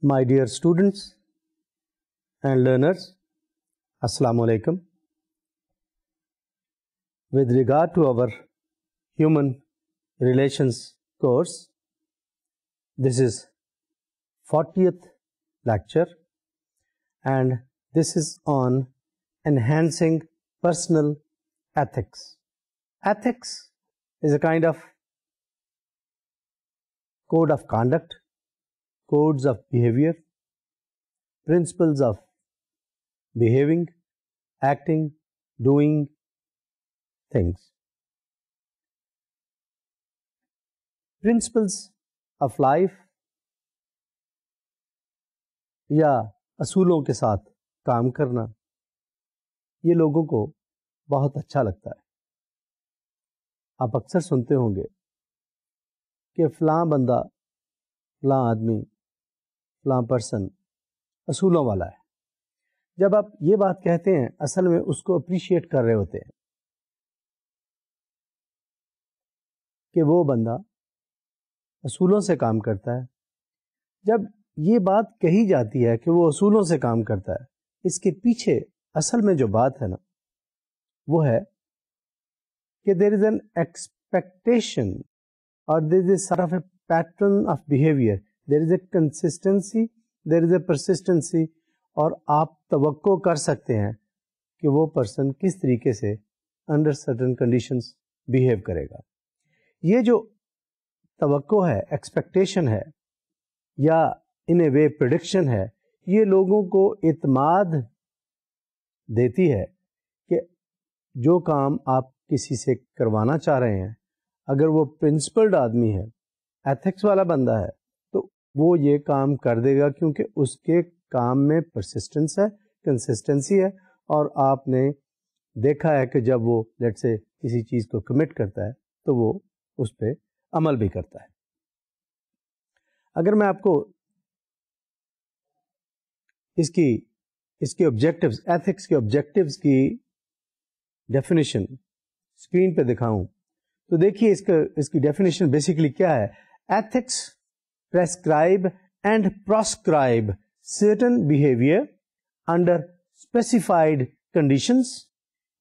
My dear students and learners, Assalamu alaikum. With regard to our human relations course, this is 40th lecture and this is on enhancing personal ethics. Ethics is a kind of code of conduct, codes of behavior, principles of behaving, acting, doing things. Principles of life یا اصولوں کے ساتھ کام کرنا یہ لوگوں کو بہت اچھا لگتا ہے. آپ اکثر سنتے ہوں گے کہ فلاں بندہ، فلاں آدمی، فلاں پرسن اصولوں والا ہے. جب آپ یہ بات کہتے ہیں اصل میں اس کو اپریشیٹ کر رہے ہوتے ہیں کہ وہ بندہ اصولوں سے کام کرتا ہے. جب یہ بات کہی جاتی ہے کہ وہ اصولوں سے کام کرتا ہے، اس کے پیچھے اصل میں جو بات ہے نا وہ ہے کہ دیر از این ایکسپیکٹیشن اور there is a sort of a pattern of behaviour, there is a consistency, there is a persistence, اور آپ توقع کر سکتے ہیں کہ وہ پرسن کس طریقے سے انڈر سرٹن کنڈیشنز بیہیو کرے گا. یہ جو توقع ہے، ایکسپیکٹیشن ہے یا ان اے وے پریڈکشن ہے، یہ لوگوں کو اعتماد دیتی ہے کہ جو کام آپ کسی سے کروانا چاہ رہے ہیں، اگر وہ پرنسپلڈ آدمی ہے، ایتھکس والا بندہ ہے، تو وہ یہ کام کر دے گا کیونکہ اس کے کام میں پرسسٹنس ہے، کنسسٹنسی ہے، اور آپ نے دیکھا ہے کہ جب وہ لیٹ سے کسی چیز کو کمٹ کرتا ہے تو وہ اس پہ عمل بھی کرتا ہے. اگر میں آپ کو اس کے آبجیکٹیوز، ایتھکس کے آبجیکٹیوز کی ڈیفینیشن اسکرین پہ دکھاؤں تو دیکھیے اس کی ڈیفینیشن بیسیکلی کیا ہے. Ethics prescribe and proscribe certain behavior under specified conditions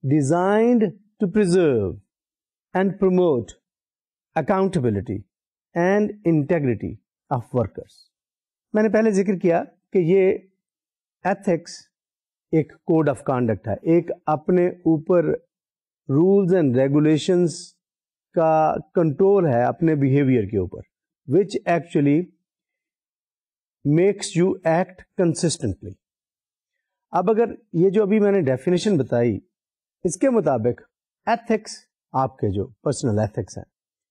designed to preserve and promote accountability and integrity of workers. میں نے پہلے ذکر کیا کہ یہ ایتھکس ایک کوڈ آف کانڈکٹ ہے، ایک اپنے اوپر رولز اینڈ ریگولیشنز کا کنٹرول ہے اپنے بیہیویئر کے اوپر، which actually makes you act consistently. اب اگر یہ جو ابھی میں نے ڈیفینیشن بتائی اس کے مطابق ایتھکس آپ کے جو پرسنل ایتھکس ہیں،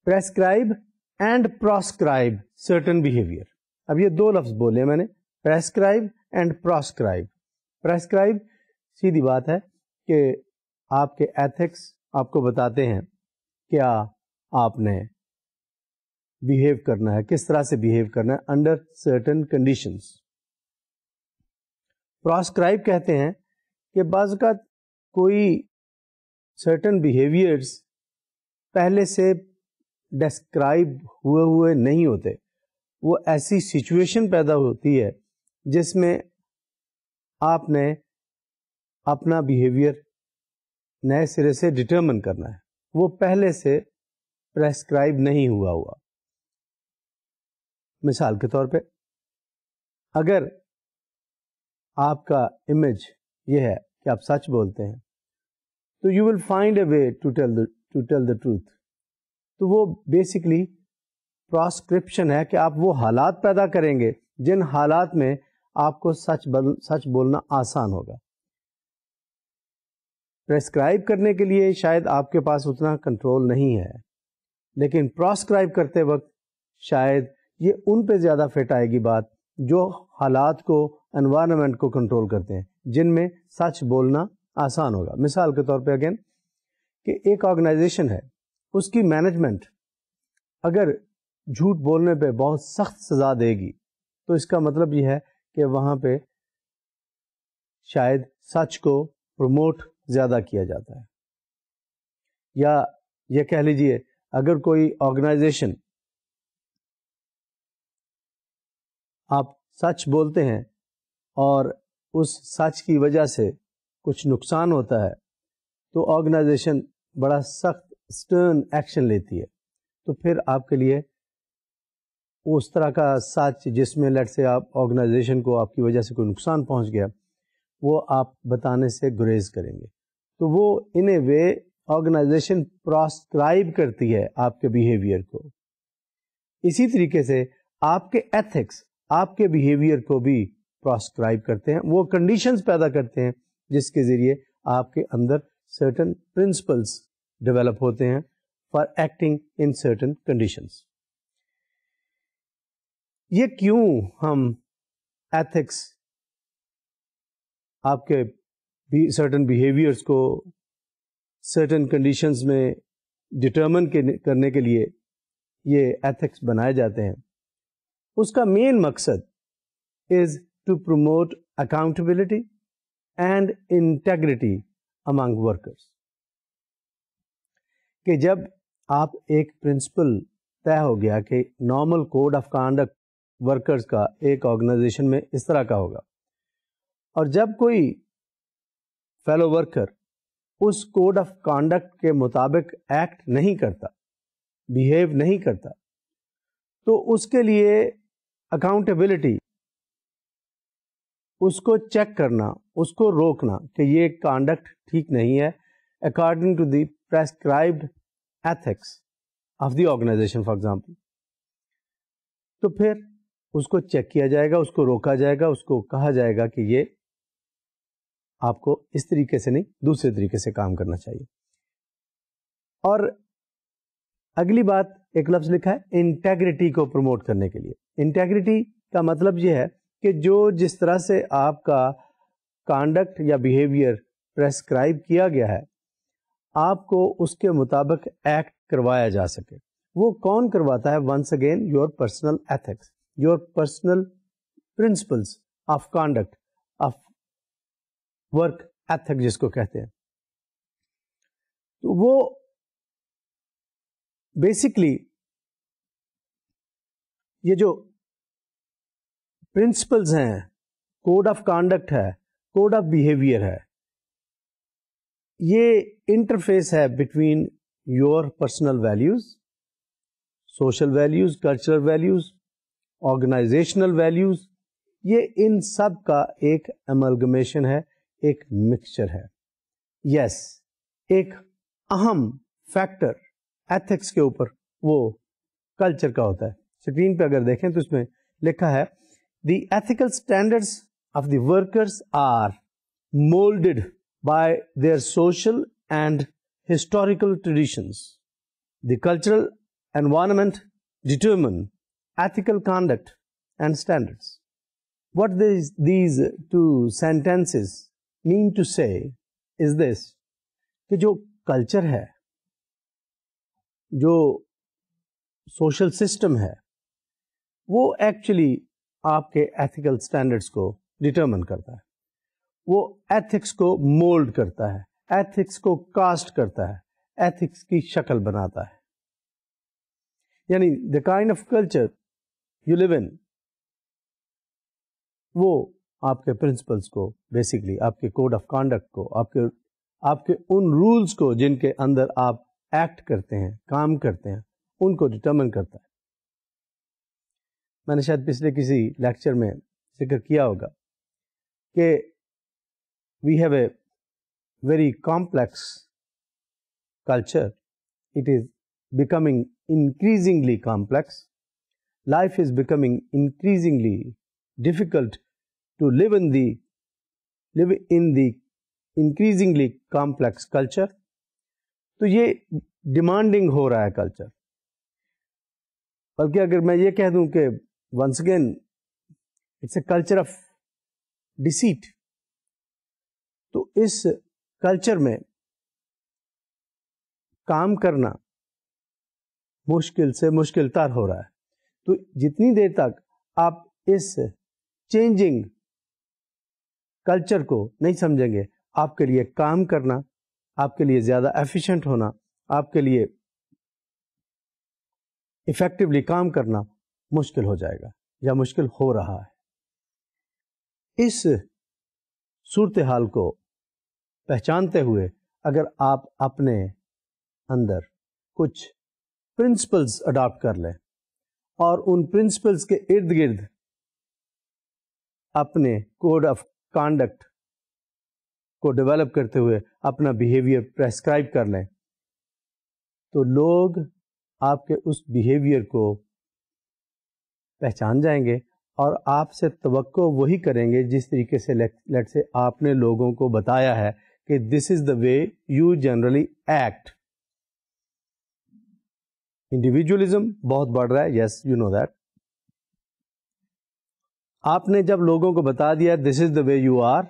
پریسکرائب اینڈ پراسکرائب سرٹن بیہیویئر. اب یہ دو لفظ بولے میں نے، پریسکرائب اینڈ پراسکرائب. پریسکرائب سیدھی بات ہے کہ آپ کے ایتھکس آپ کو بتاتے ہیں کیا آپ نے بیہیو کرنا ہے، کس طرح سے بیہیو کرنا ہے انڈر سرٹن کنڈیشنز. پراسکرائب کہتے ہیں کہ بعض اوقات کوئی سرٹن بیہیویئرز پہلے سے ڈسکرائب ہوئے نہیں ہوتے، وہ ایسی سچویشن پیدا ہوتی ہے جس میں آپ نے اپنا بیہیویئر نئے سرے سے ڈٹرمن کرنا ہے، وہ پہلے سے پریسکرائب نہیں ہوا. مثال کے طور پہ اگر آپ کا امیج یہ ہے کہ آپ سچ بولتے ہیں تو you will find a way to tell the truth. تو وہ بیسکلی پراسکرپشن ہے کہ آپ وہ حالات پیدا کریں گے جن حالات میں آپ کو سچ بولنا آسان ہوگا. پریسکرائب کرنے کے لیے شاید آپ کے پاس اتنا کنٹرول نہیں ہے، لیکن پراسکرائب کرتے وقت شاید یہ ان پہ زیادہ فٹ آئے گی بات جو حالات کو، انوائرمنٹ کو کنٹرول کرتے ہیں، جن میں سچ بولنا آسان ہوگا. مثال کے طور پہ اگین کہ ایک آرگنائزیشن ہے، اس کی مینجمنٹ اگر جھوٹ بولنے پہ بہت سخت سزا دے گی تو اس کا مطلب یہ ہے کہ وہاں پہ شاید سچ کو پروموٹ زیادہ کیا جاتا ہے. یا یہ کہہ لیجئے اگر کوئی آرگنائزیشن آپ سچ بولتے ہیں اور اس سچ کی وجہ سے کچھ نقصان ہوتا ہے تو آرگنائزیشن بڑا سخت سٹرن ایکشن لیتی ہے. تو پھر آپ کے لیے اس طرح کا سچ جس میں لیٹ سے آپ آرگنائزیشن کو آپ کی وجہ سے کوئی نقصان پہنچ گیا وہ آپ بتانے سے گریز کریں گے. تو وہ ان اے وے آرگنائزیشن پراسکرائب کرتی ہے آپ کے بیہیویئر کو. اسی طریقے سے آپ کے ایتھکس آپ کے بیہیویئر کو بھی پراسکرائب کرتے ہیں. وہ کنڈیشنز پیدا کرتے ہیں جس کے ذریعے آپ کے اندر سرٹن پرنسپلس ڈیولپ ہوتے ہیں for acting in certain conditions. یہ کیوں ہم ایتھکس آپ کے سرٹن بیہیویئرس کو سرٹن کنڈیشنز میں ڈٹرمن کرنے کے لیے یہ ایتھکس بنائے جاتے ہیں، اس کا مین مقصد is to promote accountability and integrity among workers. کہ جب آپ ایک پرنسپل طے ہو گیا کہ normal code of conduct workers کا ایک آرگنائزیشن میں اس طرح کا ہوگا، اور جب کوئی فیلو ورکر اس کوڈ آف کانڈکٹ کے مطابق ایکٹ نہیں کرتا، بیہیو نہیں کرتا، تو اس کے لیے اکاؤنٹیبلٹی، اس کو چیک کرنا، اس کو روکنا کہ یہ کانڈکٹ ٹھیک نہیں ہے according to the prescribed ethics of the organization for example. تو پھر اس کو چیک کیا جائے گا، اس کو روکا جائے گا، اس کو کہا جائے گا کہ یہ آپ کو اس طریقے سے نہیں دوسرے طریقے سے کام کرنا چاہیے. اور اگلی بات ایک لفظ لکھا ہے انٹیگریٹی کو پروموٹ کرنے کے لیے. انٹیگریٹی کا مطلب یہ ہے کہ جو جس طرح سے آپ کا کانڈکٹ یا بیہیویئر پریسکرائب کیا گیا ہے آپ کو اس کے مطابق ایکٹ کروایا جا سکے. وہ کون کرواتا ہے؟ Once again your personal ethics, your personal principles of conduct, of work ethic جس کو کہتے ہیں. تو وہ بیسکلی یہ جو پرنسپلز ہیں، کوڈ آف کانڈکٹ ہے، کوڈ آف بیہیویئر ہے، یہ انٹرفیس ہے between your personal values, social values, cultural values, organisational values. یہ ان سب کا ایک املگمیشن ہے، ایک مکسچر ہے. یس ایک اہم فیکٹر ایتھکس کے اوپر وہ کلچر کا ہوتا ہے. اسکرین پہ اگر دیکھیں تو اس میں لکھا ہے the ethical standards of the workers are moulded by their social and historical traditions. The cultural environment determine ethical conduct and standards. What these two sentences mean to say is this, کہ جو culture ہے، جو social system ہے، وہ actually آپ کے ethical standards کو determine کرتا ہے. وہ ایتھکس کو مولڈ کرتا ہے، ایتھکس کو کاسٹ کرتا ہے، ایتھکس کی شکل بناتا ہے. یعنی the kind of culture you live in, وہ آپ کے پرنسپلس کو بیسکلی آپ کے کوڈ آف کانڈکٹ کو، آپ کے ان رولز کو جن کے اندر آپ ایکٹ کرتے ہیں، کام کرتے ہیں، ان کو ڈٹرمن کرتا ہے. میں نے شاید پچھلے کسی لیکچر میں ذکر کیا ہوگا کہ we have a very complex culture. It is becoming increasingly complex. Life is becoming increasingly difficult to live in the increasingly complex culture. تو یہ ڈیمانڈنگ ہو رہا ہے کلچر. بلکہ اگر میں یہ کہہ دوں کہ once again it's a culture of deceit. تو اس کلچر میں کام کرنا مشکل سے مشکل تر ہو رہا ہے. تو جتنی دیر تک آپ اس چینجنگ کلچر کو نہیں سمجھیں گے، آپ کے لیے کام کرنا، آپ کے لیے زیادہ ایفیشینٹ ہونا، آپ کے لیے افیکٹولی کام کرنا مشکل ہو جائے گا یا مشکل ہو رہا ہے. اس صورتحال کو پہچانتے ہوئے اگر آپ اپنے اندر کچھ پرنسپلز اڈاپٹ کر لیں اور ان پرنسپلز کے ارد گرد اپنے کوڈ آف کانڈکٹ کو ڈیولپ کرتے ہوئے اپنا بیہیویئر پریسکرائب کر لیں تو لوگ آپ کے اس بیہیویئر کو پہچان جائیں گے اور آپ سے توقع وہی کریں گے جس طریقے سے لیٹ سے آپ نے لوگوں کو بتایا ہے کہ this is the way you generally act. Individualism بہت بڑھ رہا ہے, یس یو نو دیٹ. آپ نے جب لوگوں کو بتا دیا this is the way you are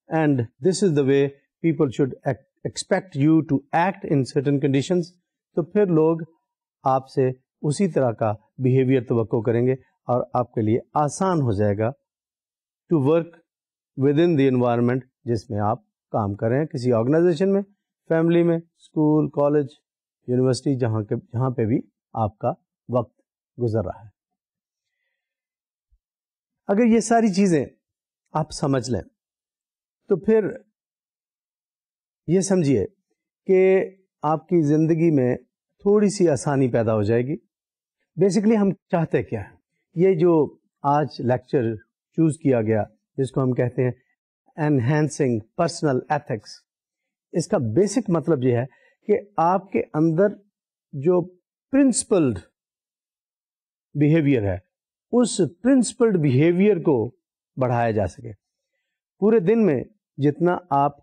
and this is the way people should expect you to act in certain conditions, تو پھر لوگ آپ سے اسی طرح کا بیہیویئر توقع کریں گے اور آپ کے لیے آسان ہو جائے گا to work with in the environment جس میں آپ کام کر رہے ہیں, کسی آرگنائزیشن میں, فیملی میں, اسکول, کالج, یونیورسٹی, جہاں پہ بھی آپ کا وقت گزر رہا ہے. اگر یہ ساری چیزیں آپ سمجھ لیں تو پھر یہ سمجھیے کہ آپ کی زندگی میں تھوڑی سی آسانی پیدا ہو جائے گی. بیسیکلی ہم چاہتے کیا ہیں؟ یہ جو آج لیکچر چوز کیا گیا جس کو ہم کہتے ہیں انہینسنگ پرسنل ایتھکس, اس کا بیسک مطلب یہ ہے کہ آپ کے اندر جو پرنسپلڈ بیہیویئر ہے اس پرنسپلڈ بیہیویئر کو بڑھایا جا سکے. پورے دن میں جتنا آپ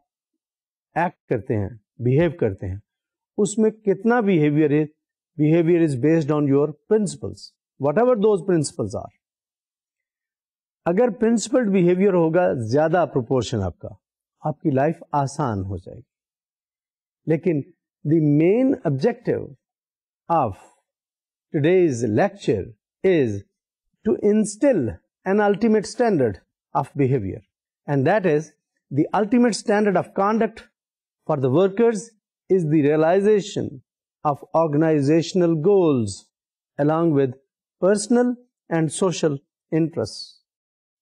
ایکٹ کرتے ہیں, بیہیو کرتے ہیں, اس میں کتنا behaviour is based on your principles, whatever those principles are. اگر پرنسپلڈ بیہیویئر ہوگا زیادہ پروپورشن آپ کی لائف آسان ہو جائے گی. لیکن the main objective of today's lecture is to instil an ultimate standard of behavior, and that is the ultimate standard of conduct for the workers is the realization of organizational goals along with personal and social interests.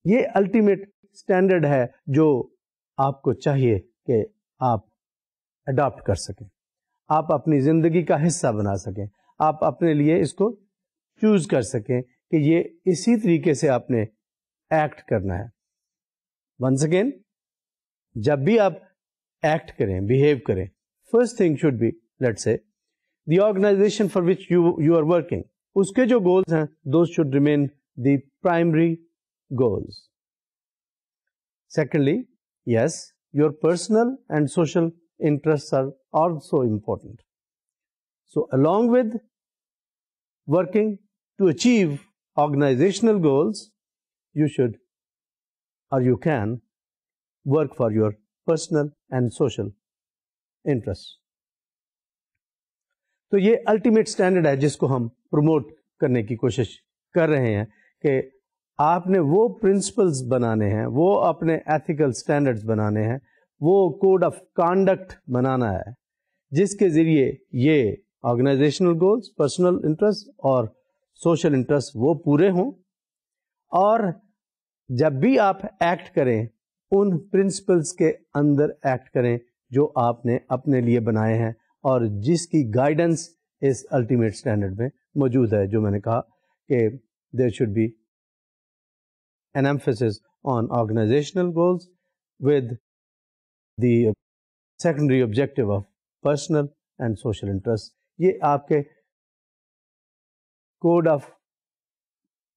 یہ ultimate standard ہے جو آپ کو چاہیے کہ آپ adapt کر سکیں, آپ اپنی زندگی کا حصہ بنا سکیں, آپ اپنے لیے اس کو چوز کر سکیں کہ یہ اسی طریقے سے آپ نے ایکٹ کرنا ہے. ونس اگین, جب بھی آپ ایکٹ کریں, بہیو کریں, first thing should be let's say the organization for which you are working, اس کے جو گولز ہیں those should remain the primary goals. Secondly, yes, your personal and social interests are also important. So along with working to achieve organizational goals, you should or you can work for your personal and social interests. تو یہ ultimate standard ہے جس کو ہم promote کرنے کی کوشش کر رہے ہیں کہ آپ نے وہ پرنسپلز بنانے ہیں, وہ اپنے ایتھیکل اسٹینڈرڈز بنانے ہیں, وہ کوڈ آف کانڈکٹ بنانا ہے جس کے ذریعے یہ آرگنائزیشنل گولز, پرسنل انٹرسٹ اور سوشل انٹرسٹ وہ پورے ہوں. اور جب بھی آپ ایکٹ کریں ان پرنسپلز کے اندر ایکٹ کریں جو آپ نے اپنے لیے بنائے ہیں اور جس کی گائیڈنس اس الٹیمیٹ اسٹینڈرڈ میں موجود ہے, جو میں نے کہا کہ there should be an emphasis on organizational goals with the secondary objective of personal and social interest. یہ آپ کے code of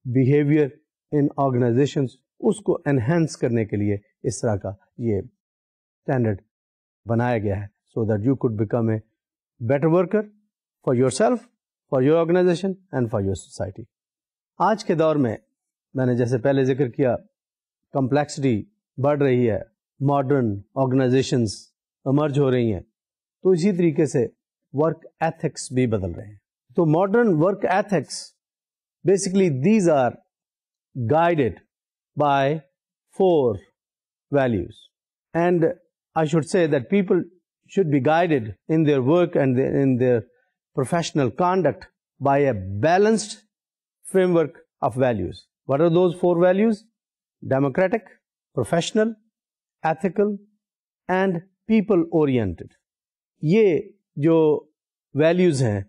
behaviour in organizations اس کو انہینس کرنے کے لیے اس طرح کا یہ اسٹینڈرڈ بنایا گیا ہے, so that you could become a better worker for yourself, for your organisation and for your society. آج کے دور میں نے جیسے پہلے ذکر کیا, کمپلیکسٹی بڑھ رہی ہے, ماڈرن آرگنائزیشنز ایمرج ہو رہی ہیں, تو اسی طریقے سے ورک ایتھکس بھی بدل رہے ہیں. تو modern work ethics basically these are guided by 4 values, and I should say that people should be guided in their work and in their professional conduct by a balanced framework of values. What are those 4 values? Democratic, professional, ethical and people oriented. یہ جو values ہیں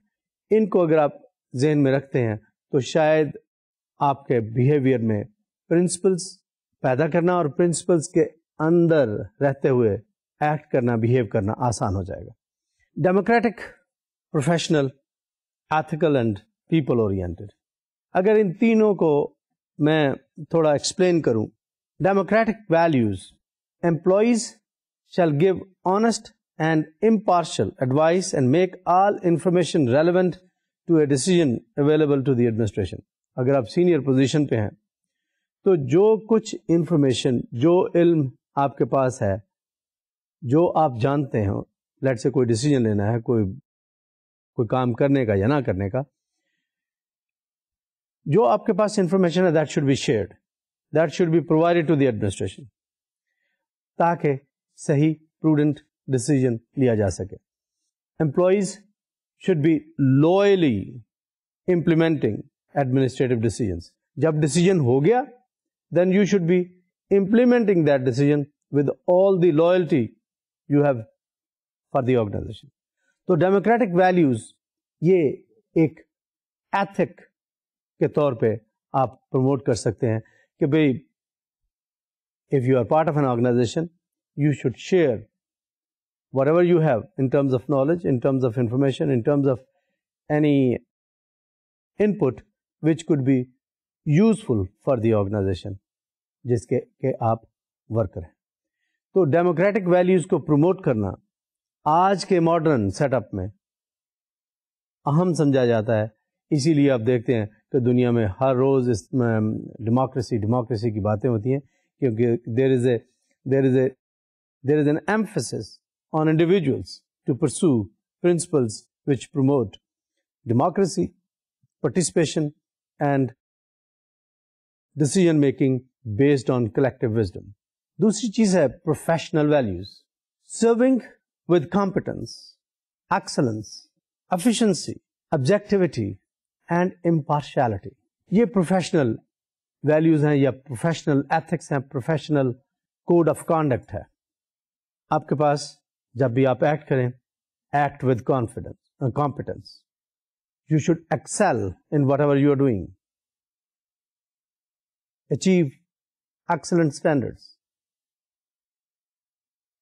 ان کو اگر آپ ذہن میں رکھتے ہیں تو شاید آپ کے بیہیویئر میں پرنسپلس پیدا کرنا اور پرنسپلس کے اندر رہتے ہوئے ایکٹ کرنا, بہیو کرنا آسان ہو جائے گا. Democratic, professional, ethical and people oriented. اگر ان تینوں کو میں تھوڑا ایکسپلین کروں. Democratic values: employees shall give honest and impartial advice and make all information relevant to a decision available to the administration. اگر آپ سینئر پوزیشن پہ ہیں تو جو کچھ انفارمیشن, جو علم آپ کے پاس ہے, جو آپ جانتے ہیں, لیٹ سے کوئی ڈیسیجن لینا ہے, کوئی کام کرنے کا یا نہ کرنے کا, جو آپ کے پاس انفارمیشن ہے that should be shared, that should be provided to the administration, تاکہ صحیح پروڈنٹ ڈیسیجن لیا جا سکے. Employees should be loyally implementing administrative decisions. جب ڈیسیجن ہو گیا then you should be implementing that decision with all the loyalty you have for the organization. تو democratic values یہ ایک ایتھک کے طور پہ آپ پروموٹ کر سکتے ہیں کہ بھئی if you are part of an organization you should share whatever you have in terms of knowledge, in terms of information, in terms of any input which could be useful for the organization جس کے کہ آپ worker ہیں. تو democratic values کو promote کرنا آج کے ماڈرن سیٹ اپ میں اہم سمجھا جاتا ہے. اسی لیے آپ دیکھتے ہیں کہ دنیا میں ہر روز اس ڈیموکریسی کی باتیں ہوتی ہیں, کیونکہ there is an emphasis on individuals to pursue principles which promote democracy, participation and decision making based on collective wisdom. دوسری چیز ہے professional values. Serving with competence, excellence, efficiency, objectivity and impartiality. یہ professional values ہیں یا professional ethics ہیں, professional code of conduct ہے. آپ کے پاس جب بھی آپ ایکٹ کریں, act with confidence. You should excel in whatever you are doing, achieve excellent standards,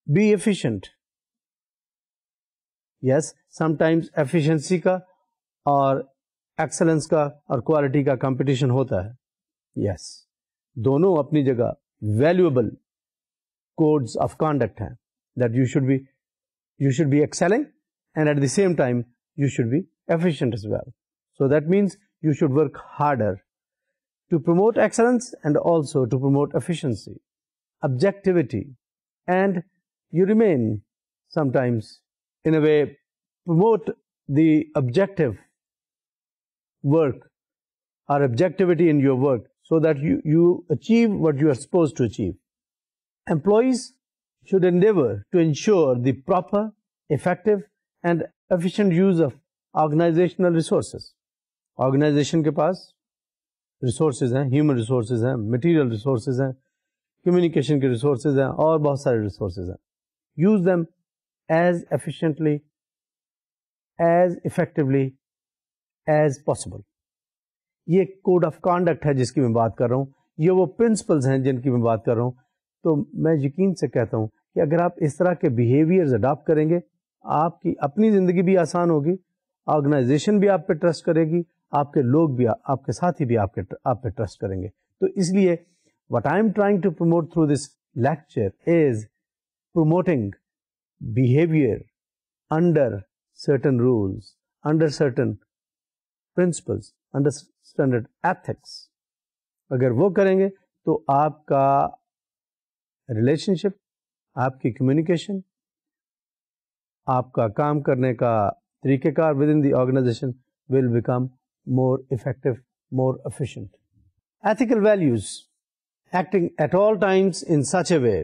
be efficient. Yes, sometimes efficiency کا اور ایکسلنس کا اور کوالٹی کا کمپٹیشن ہوتا ہے. یس, دونوں اپنی جگہ ویلیوبل کوڈز آف کانڈکٹ ہیں. That you should be excelling and at the same time you should be efficient as well. So that means you should work harder to promote excellence and also to promote efficiency, objectivity, and you remain sometimes in a way promote the objective work or objectivity in your work so that you achieve what you are supposed to achieve. Employees should endeavor to ensure the proper, effective and efficient use of organizational resources. Organization کے پاس resources ہیں, human resources ہیں, material resources ہیں, communication کے resources ہیں اور بہت سارے resources ہیں. Use them as efficiently, as effectively as possible. یہ کوڈ آف کانڈکٹ ہے جس کی میں بات کر رہا ہوں, یہ وہ پرنسپلز ہیں جن کی میں بات کر رہا ہوں. تو میں یقین سے کہتا ہوں کہ اگر آپ اس طرح کے بیہیویئرز اڈاپٹ کریں گے, آپ کی اپنی زندگی بھی آسان ہوگی, آرگنائزیشن بھی آپ پہ ٹرسٹ کرے گی, آپ کے لوگ بھی, آپ کے ساتھی بھی آپ پہ ٹرسٹ کریں گے. تو اس لیے what I am trying to promote through this lecture is promoting behavior under certain rules, under certain principles, under standard ethics. اگر وہ کریں گے تو آپ کا ریلیشن شپ, آپ کی کمیونیکیشن, آپ کا کام کرنے کا طریقہ کار with in the organization will become more effective, more efficient. Ethical values: acting at all times in such a way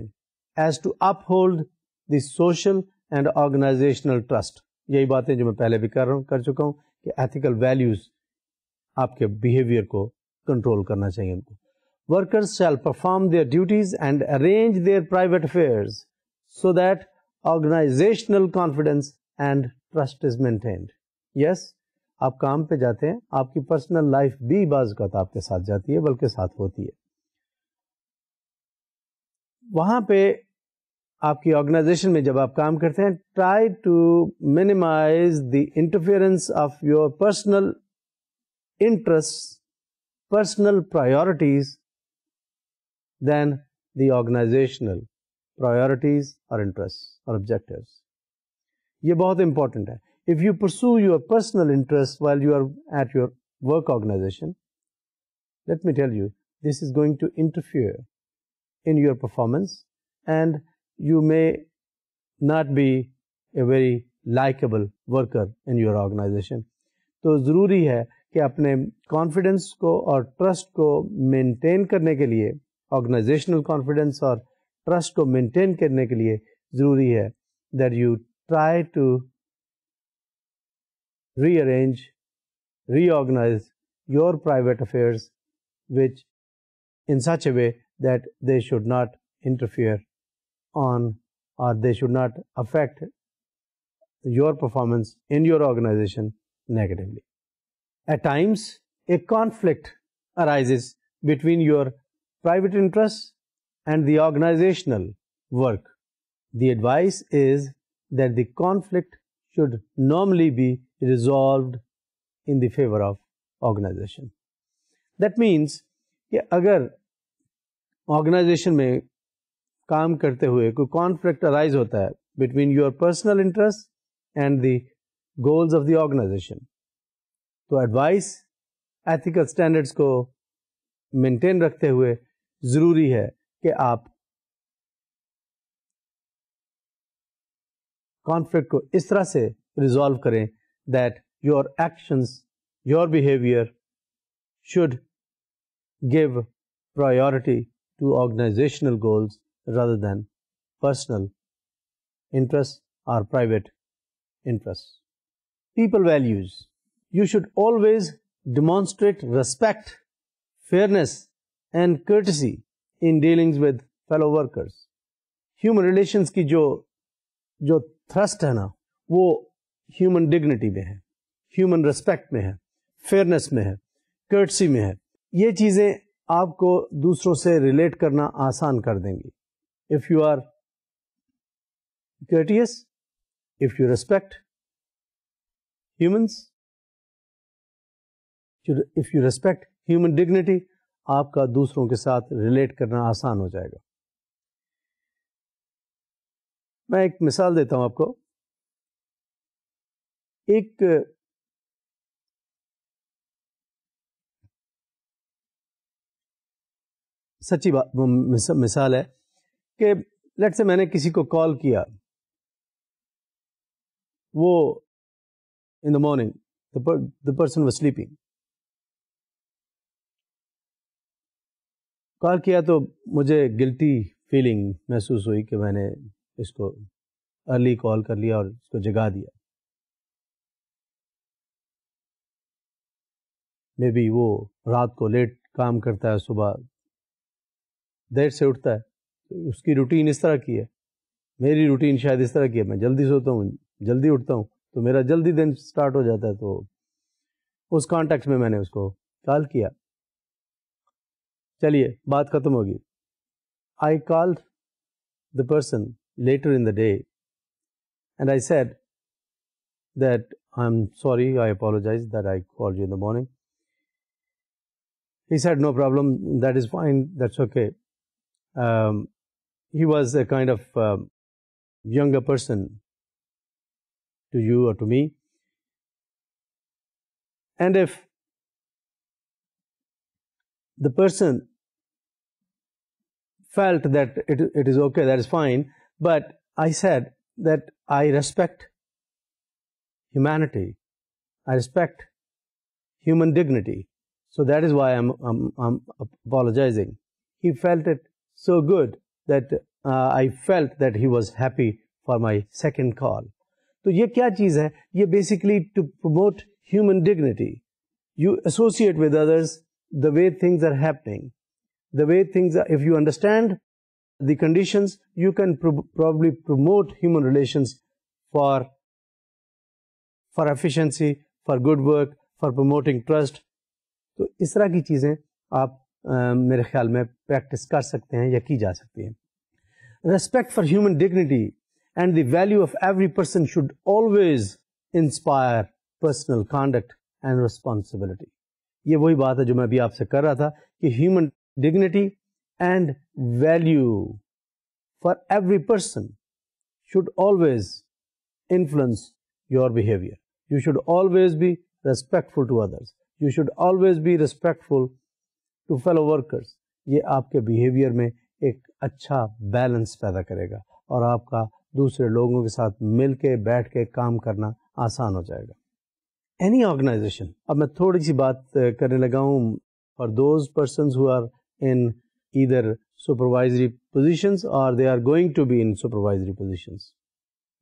as to uphold the social and organizational trust. یہی باتیں جو میں پہلے بھی کر چکا ہوں کہ ethical values آپ کے بیہیویئر کو کنٹرول کرنا چاہیے ان کو. workers shall perform their duties and arrange their private affairs so that organizational confidence and trust is maintained. Yes, آپ کام پہ جاتے ہیں, آپ کی پرسنل لائف بھی بعض اوقات آپ کے ساتھ جاتی ہے, بلکہ ساتھ ہوتی ہے. وہاں پہ آپ کی آرگنائزیشن میں جب آپ کام کرتے ہیں, try to minimise the interference of your personal interest, personal priorities than the organisational priorities اور انٹرسٹ اور آبجیکٹیوز. یہ بہت امپورٹنٹ ہے. If you pursue your personal interests while you are at your work organization, let me tell you, this is going to interfere in your performance and you may not be a very likable worker in your organization. تو ضروری ہے کہ اپنے confidence کو اور trust کو maintain کرنے کے لیے, آرگنائزیشنل کانفیڈنس اور ٹرسٹ کو مینٹین کرنے کے لیے ضروری ہے that you try to rearrange, reorganize your private affairs which in such a way that they should not interfere on or they should not affect your performance in your organization negatively. At times, a conflict arises between your private interests and the organizational work. The advice is that the conflict should normally be resolved in the favor of organization. That means کہ اگر organization میں کام کرتے ہوئے کوئی conflict arise ہوتا ہے between your personal interest and the goals of the organisation, تو advice ethical standards کو مینٹین رکھتے ہوئے ضروری ہے کہ آپ کانفلکٹ کو اس طرح سے ریزالو کریں that your actions, your behavior should give priority to organizational goals rather than personal interests or private interests. People values. You should always demonstrate respect, fairness and courtesy in dealings with fellow workers. Human relations کی جو thrust ہے نا, وہ human dignity میں ہے, human respect میں ہے, فیئرنس میں ہے, کرٹسی میں ہے. یہ چیزیں آپ کو دوسروں سے ریلیٹ کرنا آسان کر دیں گی. If you are courteous, if you respect humans, if you respect human dignity, آپ کا دوسروں کے ساتھ ریلیٹ کرنا آسان ہو جائے گا. میں ایک مثال دیتا ہوں آپ کو. ایک سچی مثال ہے کہ لیٹ سے میں نے کسی کو کال کیا, وہ in the morning the person was sleeping. Call کیا تو مجھے گلٹی فیلنگ محسوس ہوئی کہ میں نے اس کو ارلی کال کر لیا اور اس کو جگا دیا. مے بی وہ رات کو لیٹ کام کرتا ہے, صبح دیر سے اٹھتا ہے, اس کی روٹین اس طرح کی ہے, میری روٹین شاید اس طرح کی ہے, میں جلدی سوتا ہوں, جلدی اٹھتا ہوں, تو میرا جلدی دن سٹارٹ ہو جاتا ہے. تو اس کانٹیکس میں نے اس کو کال کیا. چلیے بات ختم ہوگی. I called the person later in the day and I said that I am sorry, I apologise that I called you in the morning. He said, no problem, that is fine, that's okay. He was a kind of younger person to you or to me. And if the person felt that it is okay, that is fine, but I said that I respect humanity, I respect human dignity. So that is why I'm apologizing. He felt it so good that I felt that he was happy for my second call. تو یہ کیا چیز ہے؟ یہ basically to promote human dignity. You associate with others the way things are happening. the way things are, if you understand the conditions, you can probably promote human relations for efficiency, for good work, for promoting trust. تو اس طرح کی چیزیں آپ میرے خیال میں practice کر سکتے ہیں یا کی جا سکتی ہیں. Respect for human dignity and the value of every person should always inspire personal conduct and responsibility. یہ وہی بات ہے جو میں ابھی آپ سے کر رہا تھا کہ human dignity and value for every person should always influence your behavior. You should always be respectful to others. You should always be respectful to fellow workers. یہ آپ کے بیہیویئر میں ایک اچھا بیلنس پیدا کرے گا اور آپ کا دوسرے لوگوں کے ساتھ مل کے بیٹھ کے کام کرنا آسان ہو جائے گا. اینی آرگنائزیشن، اب میں تھوڑی سی بات کرنے لگا ہوں for those persons who are in either supervisory positions اور they are going to be in supervisory positions,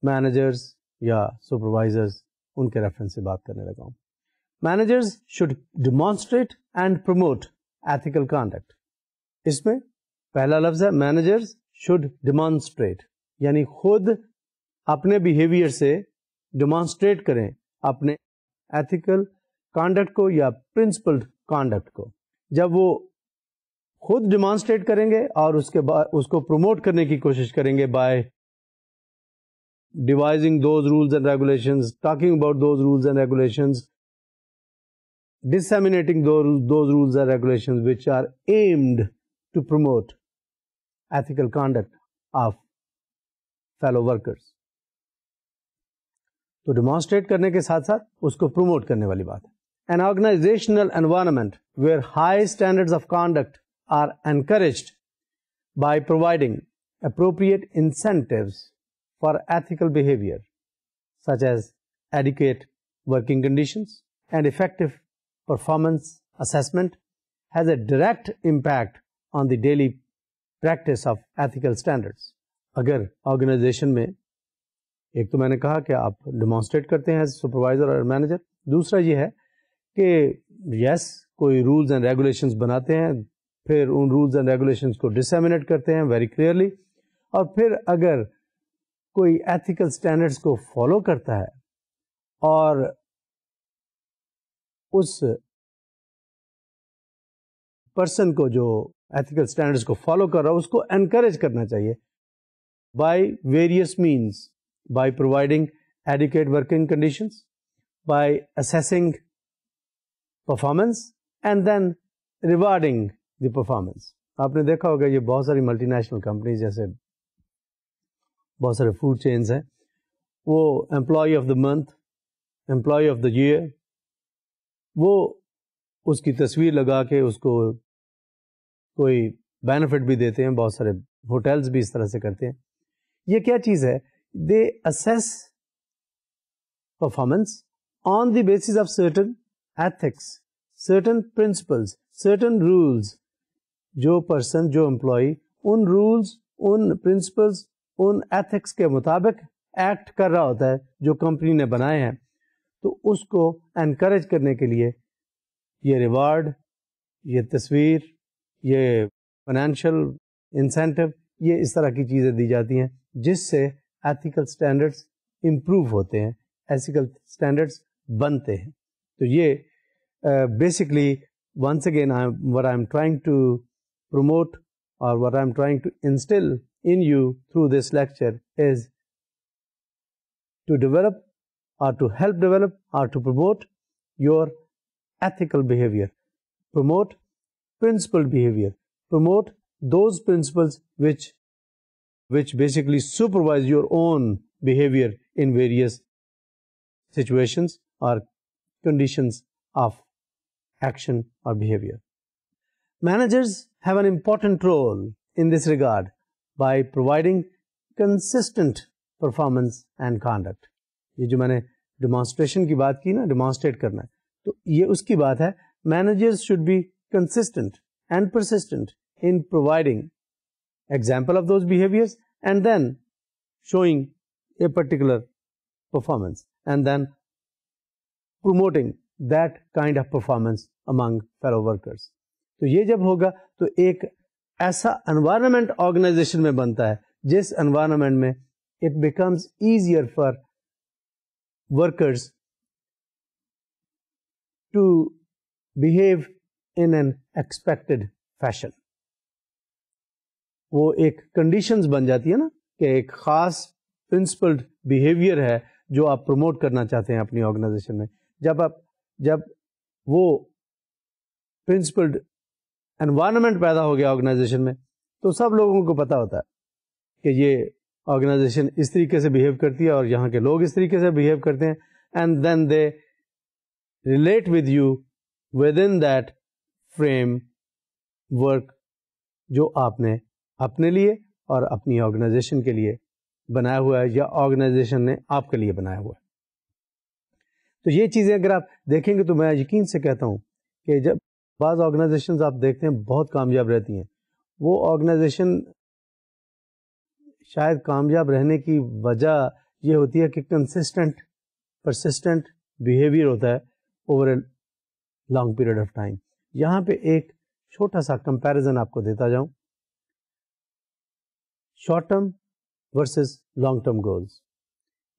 managers یا سپروائزرز، ان کے ریفرنس سے بات کرنے لگا ہوں. Managers should demonstrate and promote ethical conduct. اس میں پہلا لفظ ہے مینیجرز شوڈ ڈیمانسٹریٹ، یعنی خود اپنے بیہیویئر سے ڈیمانسٹریٹ کریں اپنے ایتھیکل کانڈکٹ کو یا پرنسپلڈ کانڈکٹ کو. جب وہ خود ڈیمانسٹریٹ کریں گے اور اس کے بعد اس کو پروموٹ کرنے کی کوشش کریں گے by devising those rules and regulations, talking about those rules and regulations, disseminating those rules and regulations which are aimed to promote ethical conduct of fellow workers. تو demonstrate کرنے کے ساتھ ساتھ اس کو promote کرنے والی بات ہے. An organizational environment where high standards of conduct are encouraged by providing appropriate incentives for ethical behavior, such as adequate working conditions and effective performance assessment, has a direct impact on the daily practice of ethical standards. اگر organization میں ایک تو میں نے کہا کہ آپ demonstrate کرتے ہیں ایز سپروائزر اور مینیجر، دوسرا یہ ہے کہ یس کوئی رولز اینڈ ریگولیشنز بناتے ہیں، پھر ان رولز اینڈ ریگولیشنز کو ڈسیمینیٹ کرتے ہیں ویری کلیئرلی، اور پھر اگر کوئی ایتھیکل اسٹینڈرڈس کو فالو کرتا ہے اور اس پرسن کو جو ایتھیکل اسٹینڈرڈس کو فالو کر رہا ہے اس کو انکریج کرنا چاہیے by various means, by providing adequate working conditions, by assessing performance and then rewarding the performance. آپ نے دیکھا ہوگا یہ بہت ساری ملٹی نیشنل کمپنیز جیسے بہت سارے فوڈ چینز ہیں، وہ employee of the month, employee of the year, وہ اس کی تصویر لگا کے اس کو کوئی بینیفٹ بھی دیتے ہیں. بہت سارے ہوٹلز بھی اس طرح سے کرتے ہیں. یہ کیا چیز ہے؟ They assess performance on the basis of certain ethics, certain principles, certain rules. جو پرسن، جو امپلائی ان رولز، ان پرنسپلز، ان ایتھکس کے مطابق ایکٹ کر رہا ہوتا ہے جو کمپنی نے بنائے ہیں، تو اس کو انکریج کرنے کے لیے یہ ریوارڈ، یہ تصویر، یہ فائنینشیل انسینٹو، یہ اس طرح کی چیزیں دی جاتی ہیں جس سے ایتھیکل اسٹینڈرڈس امپروو ہوتے ہیں، ایتھیکل اسٹینڈرڈس بنتے ہیں. تو یہ basically once again what I'm trying to promote or what I'm trying to instill in you through this lecture is to develop or to help develop or to promote your ethical behavior, promote principled behavior, promote those principles which basically supervise your own behavior in various situations or conditions of action or behavior. Managers have an important role in this regard by providing consistent performance and conduct. یہ جو میں نے demonstration کی بات کی نا، demonstrate کرنا ہے، تو یہ اس کی بات ہے. Managers should be consistent and persistent in providing example of those behaviors and then showing a particular performance and then promoting that kind of performance among fellow workers. تو یہ جب ہوگا تو ایک ایسا انوائرمنٹ آرگنائزیشن میں بنتا ہے جس انوائرمنٹ میں it becomes easier for workers to behave in an expected fashion. وہ ایک کنڈیشنز بن جاتی ہے نا کہ ایک خاص پرنسپلڈ بیہیویئر ہے جو آپ پروموٹ کرنا چاہتے ہیں اپنی آرگنائزیشن میں. جب وہ پرنسپلڈ انوائرمنٹ پیدا ہو گیا آرگنائزیشن میں تو سب لوگوں کو پتا ہوتا ہے کہ یہ آرگنائزیشن اس طریقے سے بہیو کرتی ہے اور یہاں کے لوگ اس طریقے سے بہیو کرتے ہیں, and then they relate with you with in that framework جو آپ نے اپنے لیے اور اپنی آرگنائزیشن کے لیے بنایا ہوا ہے یا آرگنائزیشن نے آپ کے لیے بنایا ہوا ہے. تو یہ چیزیں اگر آپ دیکھیں گے تو میں یقین سے کہتا ہوں کہ جب بعض آرگنائزیشنز آپ دیکھتے ہیں بہت کامیاب رہتی ہیں, وہ آرگنائزیشن شاید کامیاب رہنے کی وجہ یہ ہوتی ہے کہ کنسسٹنٹ پرسسٹنٹ بیہیویئر ہوتا ہے over a long period of time. یہاں پہ ایک چھوٹا سا کمپیریزن آپ کو دیتا جاؤں, short term versus long term goals.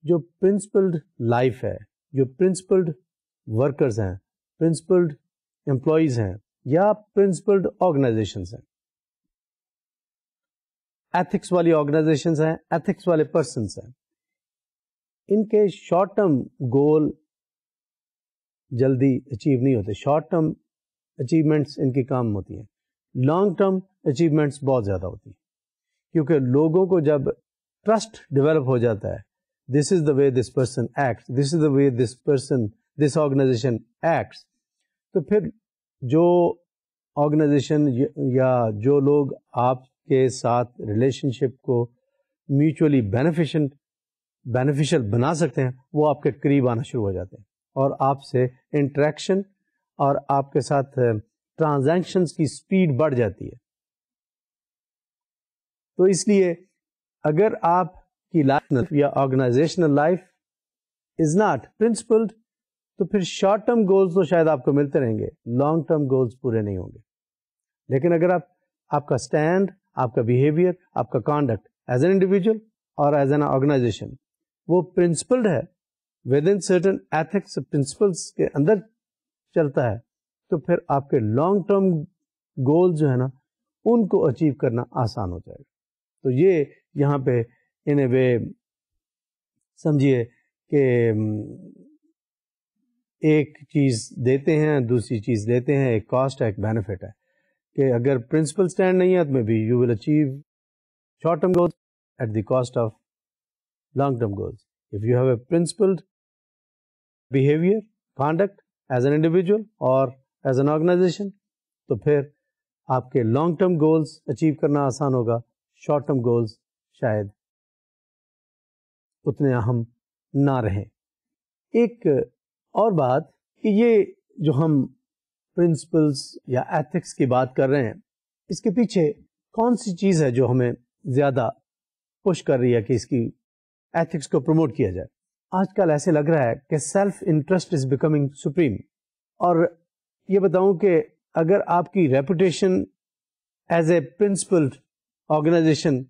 جو پرنسپلڈ لائف ہے, جو پرنسپلڈ ورکرز ہیں, پرنسپلڈ امپلائیز ہیں یا پرنسپلڈ آرگنائزیشنز ہیں, ایتھکس والی آرگنائزیشنز ہیں, ایتھکس والے پرسنس ہیں, ان کے شارٹ ٹرم گول جلدی اچیو نہیں ہوتے. شارٹ ٹرم اچیومنٹس ان کی کام ہوتی ہیں, لانگ ٹرم اچیومنٹس بہت زیادہ ہوتی ہیں, کیونکہ لوگوں کو جب ٹرسٹ ڈیولپ ہو جاتا ہے, this is the way this person acts, this is the way this organization acts, تو پھر جو آرگنائزیشن یا جو لوگ آپ کے ساتھ ریلیشن شپ کو میوچولی بینیفیشل بنا سکتے ہیں وہ آپ کے قریب آنا شروع ہو جاتے ہیں اور آپ سے انٹریکشن اور آپ کے ساتھ ٹرانزیکشنز کی سپیڈ بڑھ جاتی ہے. تو اس لیے اگر آپ کی لائف یا organisational life is not principled تو پھر شارٹ ٹرم گولز تو شاید آپ کو ملتے رہیں گے, لانگ ٹرم گولز پورے نہیں ہوں گے. لیکن اگر آپ کا اسٹینڈ, آپ کا بیہیویئر, آپ کا کانڈکٹ ایز این انڈیویجول اور ایز این آرگنائزیشن وہ پرنسپلڈ ہے, with in certain ethics principles کے اندر چلتا ہے, تو پھر آپ کے لانگ ٹرم گول جو ہے نا ان کو اچیو کرنا آسان ہو جائے گا. تو یہ یہاں پہ ان اے وے سمجھیے کہ ایک چیز دیتے ہیں دوسری چیز دیتے ہیں, ایک کاسٹ ہے ایک بینیفٹ ہے, کہ اگر پرنسپل اسٹینڈ نہیں ہے تو maybe you will achieve short term goals at the cost of long term goals. If you have a principled behaviour conduct as an individual اور ایز این آرگنائزیشن تو پھر آپ کے لانگ ٹرم گولز اچیو کرنا آسان ہوگا, short term goals شاید اتنے اہم نہ رہیں. ایک اور بات کہ یہ جو ہم پرنسپلس یا ایتھکس کی بات کر رہے ہیں اس کے پیچھے کون سی چیز ہے جو ہمیں زیادہ پش کر رہی ہے کہ اس کی ایتھکس کو پروموٹ کیا جائے. آج کل ایسے لگ رہا ہے کہ self interest is becoming supreme. اور یہ بتاؤں کہ اگر آپ کی reputation as a principled organization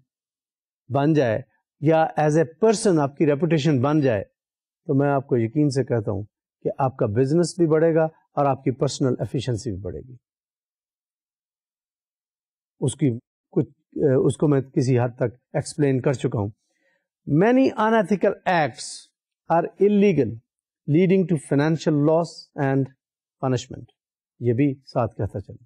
بن جائے یا ایز اے پرسن آپ کی ریپوٹیشن بن جائے تو میں آپ کو یقین سے کہتا ہوں کہ آپ کا بزنس بھی بڑھے گا اور آپ کی پرسنل ایفیشنسی بھی بڑھے گی. اس کو میں کسی حد تک ایکسپلین کر چکا ہوں. Many unethical acts are illegal leading to financial loss and punishment. یہ بھی ساتھ کہتا چلوں.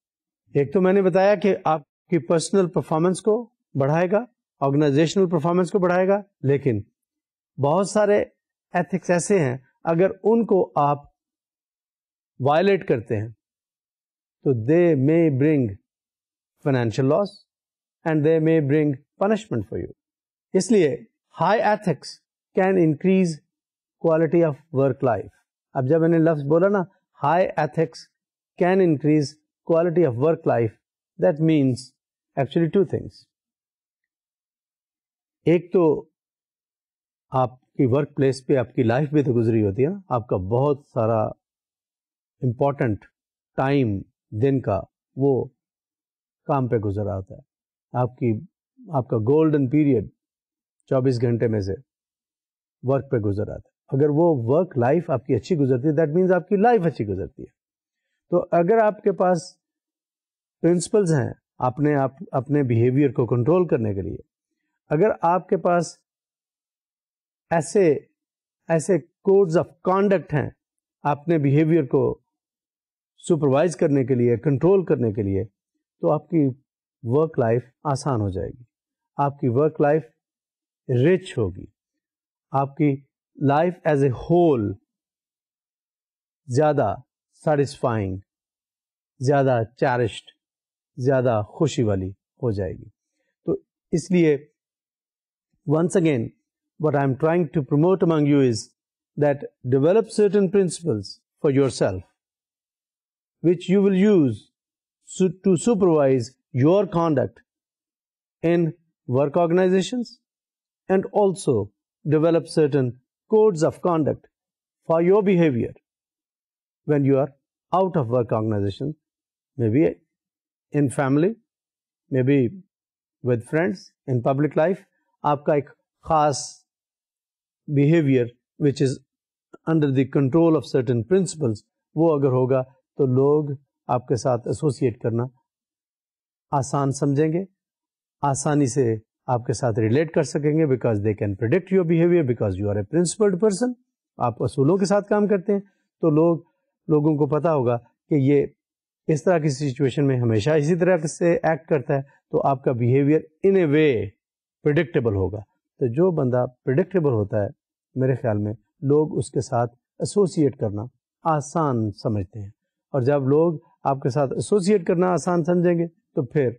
ایک تو میں نے بتایا کہ آپ کی پرسنل پرفارمنس کو بڑھائے گا, آرگنائزیشنل پرفارمنس کو بڑھائے گا, لیکن بہت سارے ایتھکس ایسے ہیں اگر ان کو آپ وائلیٹ کرتے ہیں تو they may bring financial loss and they may bring punishment for you. اس لیے high ethics can increase quality of work life. اب جب میں نے لفظ بولا نا high ethics can increase quality of work life, that means actually two things. ایک تو آپ کی ورک پلیس پہ آپ کی لائف بھی تو گزری ہوتی ہے نا, آپ کا بہت سارا امپورٹنٹ ٹائم دن کا وہ کام پہ گزرا ہوتا ہے. آپ کا گولڈن پیریڈ 24 گھنٹے میں سے ورک پہ گزر رہا تھا. اگر وہ ورک لائف آپ کی اچھی گزرتی ہے, دیٹ مینز آپ کی لائف اچھی گزرتی ہے. تو اگر آپ کے پاس پرنسپلز ہیں اپنے بیہیویئر کو کنٹرول کرنے کے لیے, اگر آپ کے پاس ایسے کوڈز آف کانڈکٹ ہیں اپنے بیہیویئر کو سپروائز کرنے کے لیے, کنٹرول کرنے کے لیے, تو آپ کی ورک لائف آسان ہو جائے گی, آپ کی ورک لائف رچ ہوگی, آپ کی لائف ایز اے ہول زیادہ سیٹسفائنگ, زیادہ چیرشڈ, زیادہ خوشی والی ہو جائے گی. تو اس لیے once again what I'm trying to promote among you is that develop certain principles for yourself which you will use to supervise your conduct in work organizations, and also develop certain codes of conduct for your behavior when you are out of work organization, maybe in family, maybe with friends, in public life. آپ کا ایک خاص behaviour which is under the control of certain principles, وہ اگر ہوگا تو لوگ آپ کے ساتھ ایسوسیٹ کرنا آسان سمجھیں گے, آسانی سے آپ کے ساتھ ریلیٹ کر سکیں گے, because they can predict your behaviour, because you are a principled person. آپ اصولوں کے ساتھ کام کرتے ہیں تو لوگوں کو پتا ہوگا کہ یہ اس طرح کی سچویشن میں ہمیشہ اسی طرح سے ایکٹ کرتا ہے, تو آپ کا بیہیویئر ان اے وے پریڈکٹیبل ہوگا. تو جو بندہ پریڈکٹیبل ہوتا ہے, میرے خیال میں لوگ اس کے ساتھ ایسوسیٹ کرنا آسان سمجھتے ہیں, اور جب لوگ آپ کے ساتھ ایسوسیٹ کرنا آسان سمجھیں گے تو پھر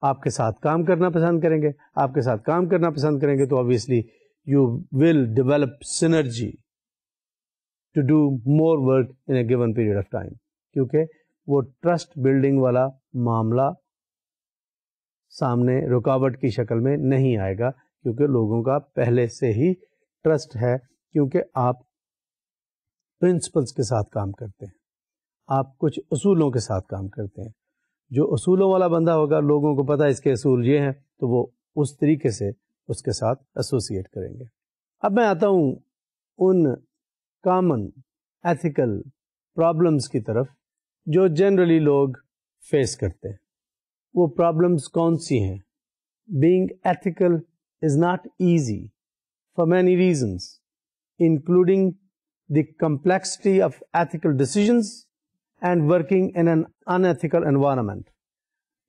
آپ کے ساتھ کام کرنا پسند کریں گے. آپ کے ساتھ کام کرنا پسند کریں گے تو obviously you will develop synergy to do more work in a given period of time, کیونکہ وہ ٹرسٹ بلڈنگ والا معاملہ سامنے رکاوٹ کی شکل میں نہیں آئے گا, کیونکہ لوگوں کا پہلے سے ہی ٹرسٹ ہے, کیونکہ آپ پرنسپلس کے ساتھ کام کرتے ہیں, آپ کچھ اصولوں کے ساتھ کام کرتے ہیں. جو اصولوں والا بندہ ہوگا, لوگوں کو پتہ ہے اس کے اصول یہ ہیں, تو وہ اس طریقے سے اس کے ساتھ ایسوسیٹ کریں گے. اب میں آتا ہوں ان کامن ایتھیکل پرابلمس کی طرف جو جنرلی لوگ فیس کرتے ہیں. وہ پرابلمس کون سی ہیں؟ Being ethical is not easy for many reasons, including the complexity of ethical decisions and working in an unethical environment.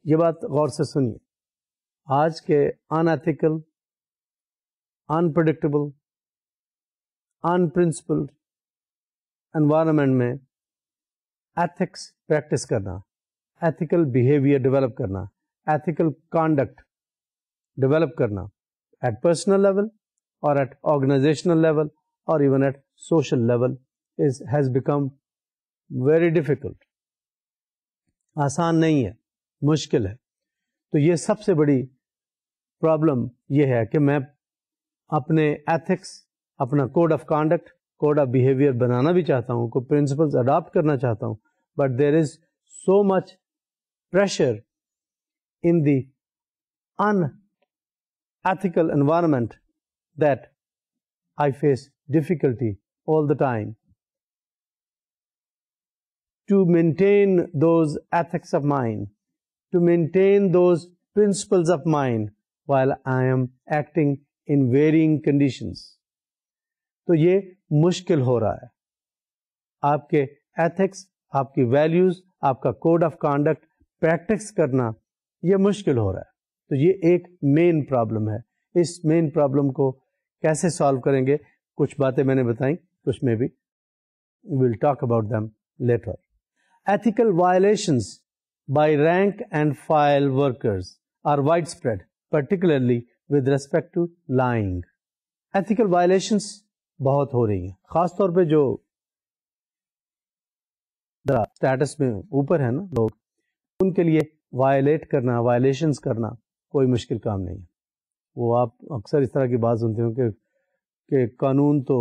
یہ بات غور سے سنیے. آج کے انیتھیکل, انپریڈکٹیبل, انپرنسپلڈ انوائرمنٹ میں ایتھکس پریکٹس کرنا, ایتھیکل بیہیویئر ڈیولپ کرنا, ایتھیکل کانڈکٹ ڈیولپ کرنا ایٹ پرسنل لیول اور ایٹ آرگنائزیشنل لیول اور even at social level has become very difficult. آسان نہیں ہے, مشکل ہے. تو یہ سب سے بڑی پرابلم یہ ہے کہ میں اپنے ایتھکس, اپنا code of conduct, code of behaviour بنانا بھی چاہتا ہوں, کوئی پرنسپلز اڈاپٹ کرنا چاہتا ہوں, but there is so much pressure in the unethical environment that I face difficulty all the time to maintain those ethics of mine, to maintain those principles of mine while I am acting in varying conditions. تو یہ مشکل ہو رہا ہے. آپ کے ethics, آپ کی values, آپ کا کوڈ آف کانڈکٹ پریکٹس کرنا یہ مشکل ہو رہا ہے. تو یہ ایک مین پرابلم ہے. اس مین پرابلم کو کیسے سالو کریں گے؟ کچھ باتیں میں نے بتائیں, کچھ میں بھی we'll talk about them later. Ethical violations by rank and file workers are widespread, particularly with respect to lying. Ethical violations بہت ہو رہی ہیں, خاص طور پہ جو اسٹیٹس میں اوپر ہے نا لوگ, ان کے لیے وائلیٹ کرنا, وائلیشنس کرنا کوئی مشکل کام نہیں ہے. وہ آپ اکثر اس طرح کی بات سنتے ہو کہ قانون تو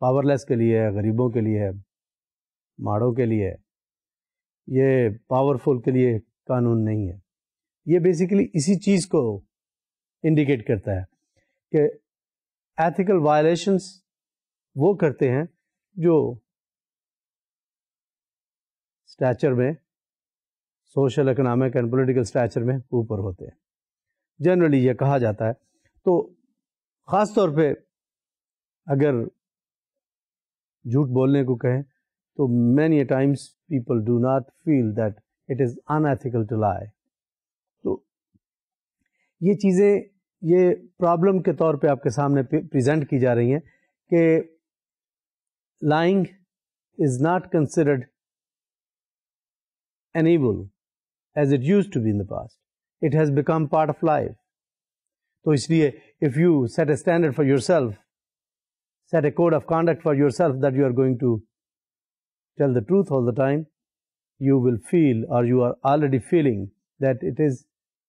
پاور لیس کے لیے ہے, غریبوں کے لیے ہے, ماڑوں کے لیے ہے, یہ پاورفل کے لیے قانون نہیں ہے. یہ بیسیکلی اسی چیز کو انڈیکیٹ کرتا ہے کہ ایتھیکل وائلیشنس وہ کرتے ہیں جو اسٹیچر میں, social, economic and political Stitcher میں اوپر ہوتے ہیں. جنرلی یہ کہا جاتا ہے. تو خاص طور پہ اگر جھوٹ بولنے کو کہیں تو many a times people do not feel that it is unethical to lie. تو یہ چیزیں یہ پرابلم کے طور پہ آپ کے سامنے پریزنٹ کی جا رہی ہیں کہ lying is not considered an evil as it used to be in the past. It has become part of life. تو اس لیے if you set a standard for yourself, set a code of conduct for yourself that you are going to tell the truth all the time, you will feel, or you are already feeling, that it is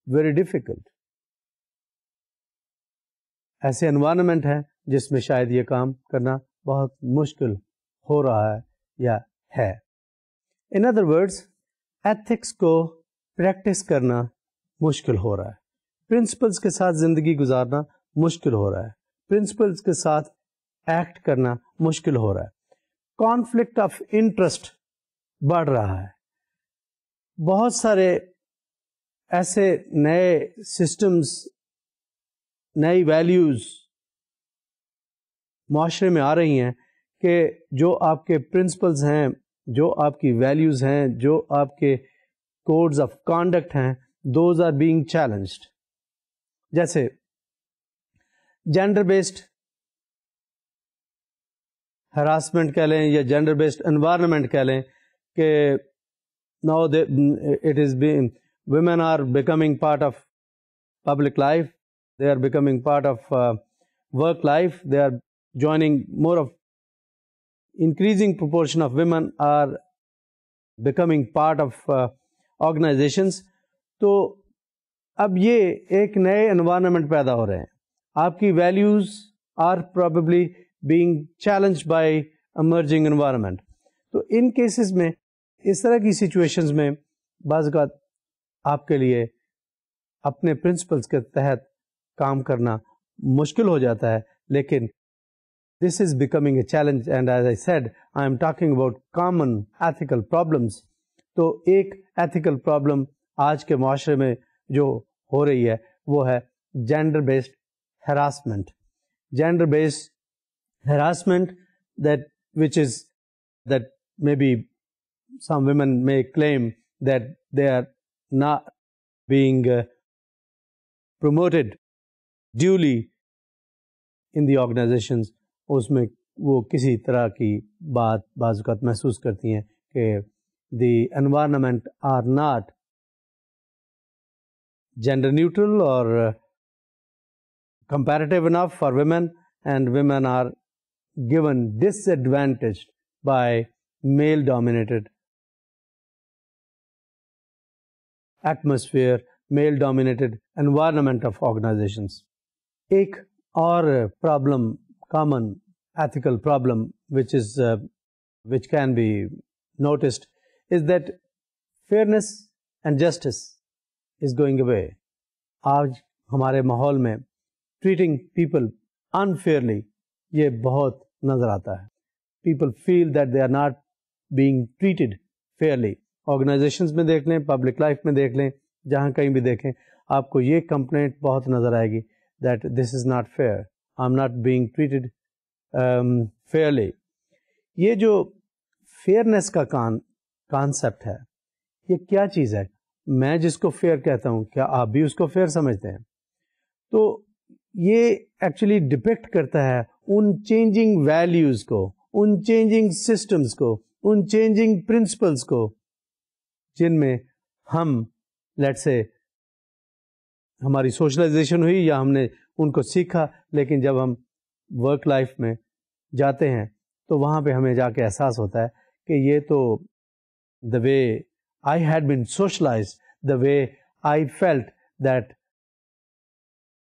very difficult. ایسے environment ہے جس میں شاید یہ کام کرنا بہت مشکل ہو رہا ہے یا ہے. In other words, ایتھکس کو پریکٹس کرنا مشکل ہو رہا ہے. پرنسپلس کے ساتھ زندگی گزارنا مشکل ہو رہا ہے. پرنسپلس کے ساتھ ایکٹ کرنا مشکل ہو رہا ہے. کانفلکٹ آف انٹرسٹ بڑھ رہا ہے. بہت سارے ایسے نئے سسٹمز, نئی ویلیوز معاشرے میں آ رہی ہیں کہ جو آپ کے پرنسپلز ہیں, جو آپ کی ویلیوز ہیں, جو آپ کے کوڈز آف کانڈکٹ ہیں, دوز آر بینگ چیلنجڈ. جیسے جینڈر بیسڈ ہراسمنٹ کہہ لیں یا جینڈر بیسڈ انوائرمنٹ کہہ لیں کہ now it is being, women are becoming part of public life, they are becoming part of work life, they are joining more of, increasing proportion of women are becoming part of organizations. تو اب یہ ایک نئے environment پیدا ہو رہے ہیں. آپ کی values are probably being challenged by emerging environment. تو ان کیسز میں, اس طرح کی سچویشنز میں بعض اوقات آپ کے لیے اپنے پرنسپلس کے تحت کام کرنا مشکل ہو جاتا ہے. لیکن this is becoming a challenge, and as I said I am talking about common ethical problems. تو ایک ایتھیکل پرابلم آج کے معاشرے میں جو ہو رہی ہے وہ ہے gender based harassment. Gender based harassment that maybe some women may claim that they are not being promoted duly in the organizations. اس میں وہ کسی طرح کی بات بعض اوقات محسوس کرتی ہیں کہ the environment are not gender neutral or comparative enough for women, and women are given disadvantaged by male dominated atmosphere, male dominated environment of organizations. ایک اور problem, common ethical problem which can be noticed is that fairness and justice is going away. آج ہمارے ماحول میں treating people unfairly یہ بہت نظر آتا ہے. People feel that they are not being treated fairly. Organizations میں دیکھ لیں, پبلک لائف میں دیکھ لیں, جہاں کہیں بھی دیکھیں آپ کو یہ کمپلینٹ بہت نظر آئے گی that this is not fair, I'm not being treated fairly. یہ جو فیئرنیس کا کانسیپٹ ہے یہ کیا چیز ہے؟ میں جس کو فیئر کہتا ہوں کیا آپ بھی اس کو فیئر سمجھتے ہیں؟ تو یہ ایکچولی ڈپکٹ کرتا ہے ان چینجنگ ویلیوز کو, ان چینجنگ سسٹمز کو, ان چینجنگ پرنسپلز کو جن میں ہم لیٹ سے ہماری سوشلائزیشن ہوئی یا ہم نے ان کو سیکھا, لیکن جب ہم ورک لائف میں جاتے ہیں تو وہاں پہ ہمیں جا کے احساس ہوتا ہے کہ یہ تو the way I had been socialized, the way I felt that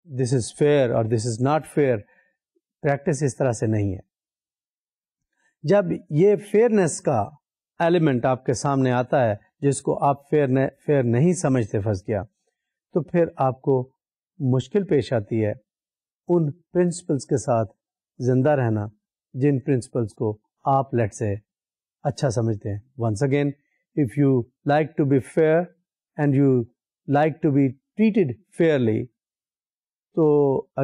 this is fair or this is not fair, practice اس طرح سے نہیں ہے. جب یہ فیئرنیس کا ایلیمنٹ آپ کے سامنے آتا ہے, جس کو آپ فیئر نہیں سمجھتے پھنس گیا، تو پھر آپ کو مشکل پیش آتی ہے ان پرنسپلس کے ساتھ زندہ رہنا جن پرنسپلس کو آپ لیٹ سے اچھا سمجھتے ہیں. Once again, if you like to be fair and you like to be treated fairly, تو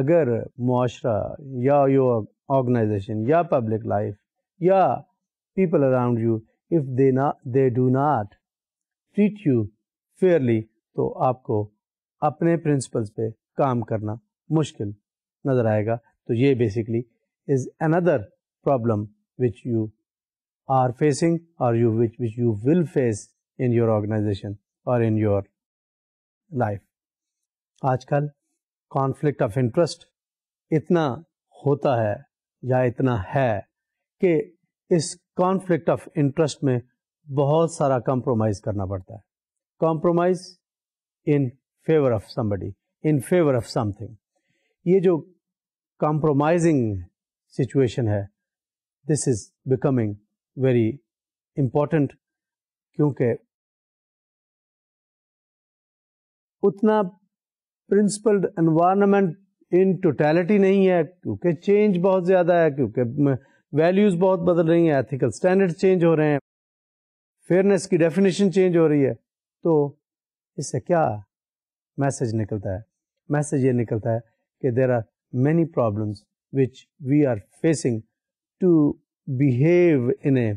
اگر معاشرہ یا یور آرگنائزیشن یا پبلک لائف یا people around you if they do not treat you fairly, تو آپ کو اپنے پرنسپلس پہ کام کرنا مشکل نظر آئے گا. تو یہ بیسکلی از اندر problem which you are facing اور which you will face in your organization or in your life. آج کل کانفلکٹ آف انٹرسٹ اتنا ہوتا ہے یا اتنا ہے کہ اس کانفلکٹ آف انٹرسٹ میں بہت سارا کمپرومائز کرنا پڑتا ہے. Compromise in favour of somebody, in favor of something. یہ جو کمپرومائزنگ سچویشن ہے، this is becoming very important, کیونکہ اتنا پرنسپلڈ انوائرمنٹ ان ٹوٹیلٹی نہیں ہے، کیونکہ چینج بہت زیادہ ہے، کیونکہ ویلیوز بہت بدل رہی ہیں، ایتھیکل اسٹینڈرڈ چینج ہو رہے ہیں، فیئرنیس کی ڈیفینیشن چینج ہو رہی ہے. تو اس سے کیا میسج نکلتا ہے؟ میسج یہ نکلتا ہے کہ there are many problems which we are facing to behave in a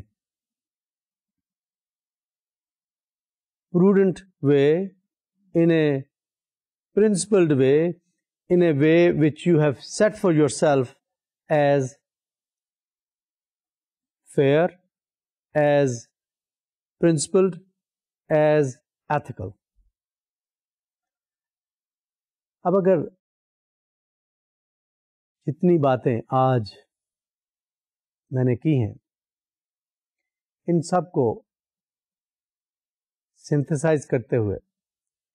prudent way, in a principled way, in a way which you have set for yourself as fair, as principled, as ethical. اب اگر جتنی باتیں آج میں نے کی ہیں ان سب کو سنتھسائز کرتے ہوئے،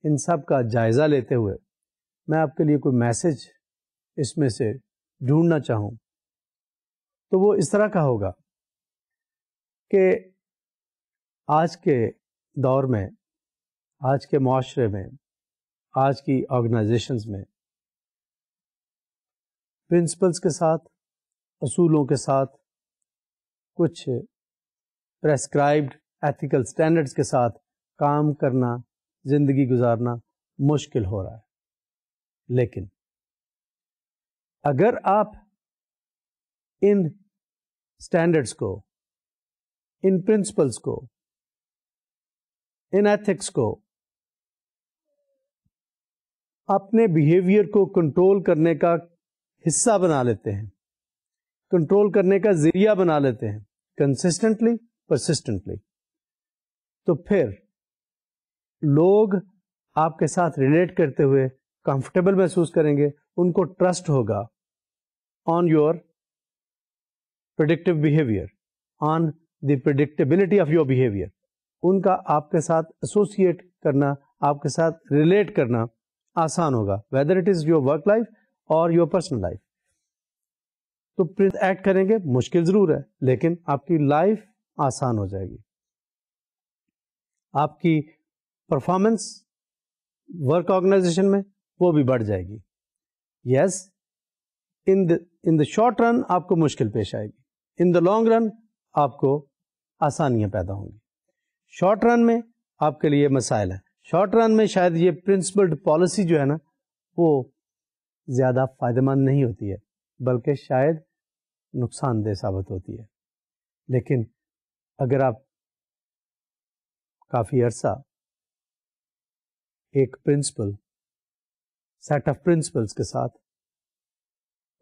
ان سب کا جائزہ لیتے ہوئے میں آپ کے لیے کوئی میسج اس میں سے ڈھونڈنا چاہوں تو وہ اس طرح کا ہوگا کہ آج کے دور میں، آج کے معاشرے میں، آج کی آرگنائزیشنز میں پرنسپلز کے ساتھ، اصولوں کے ساتھ، کچھ پریسکرائبڈ ایتھیکل سٹینڈرڈز کے ساتھ کام کرنا، زندگی گزارنا مشکل ہو رہا ہے. لیکن اگر آپ ان سٹینڈرڈز کو، ان پرنسپلز کو، ان ایتھکس کو اپنے بیہیویئر کو کنٹرول کرنے کا حصہ بنا لیتے ہیں، کنٹرول کرنے کا ذریعہ بنا لیتے ہیں کنسسٹنٹلی، پرسسٹنٹلی، تو پھر لوگ آپ کے ساتھ ریلیٹ کرتے ہوئے کمفرٹیبل محسوس کریں گے، ان کو ٹرسٹ ہوگا on your predictive behaviour, on the predictability of your behaviour. ان کا آپ کے ساتھ ایسوسیٹ کرنا، آپ کے ساتھ ریلیٹ کرنا آسان ہوگا، whether it is your work life اور یور پرسنل لائف. تو پرنس ایکٹ کریں گے، مشکل ضرور ہے لیکن آپ کی لائف آسان ہو جائے گی، آپ کی پرفارمنس ورک آرگنائزیشن میں وہ بھی بڑھ جائے گی. یس، ان دا شارٹ رن آپ کو مشکل پیش آئے گی، ان دا لانگ رن آپ کو آسانیاں پیدا ہوں گی. شارٹ رن میں آپ کے لیے مسائل ہیں، شارٹ رن میں شاید یہ پرنسپلڈ پالیسی جو ہے نا وہ زیادہ فائدہ مند نہیں ہوتی ہے، بلکہ شاید نقصان دہ ثابت ہوتی ہے. لیکن اگر آپ کافی عرصہ ایک پرنسپل، سیٹ آف پرنسپلس کے ساتھ،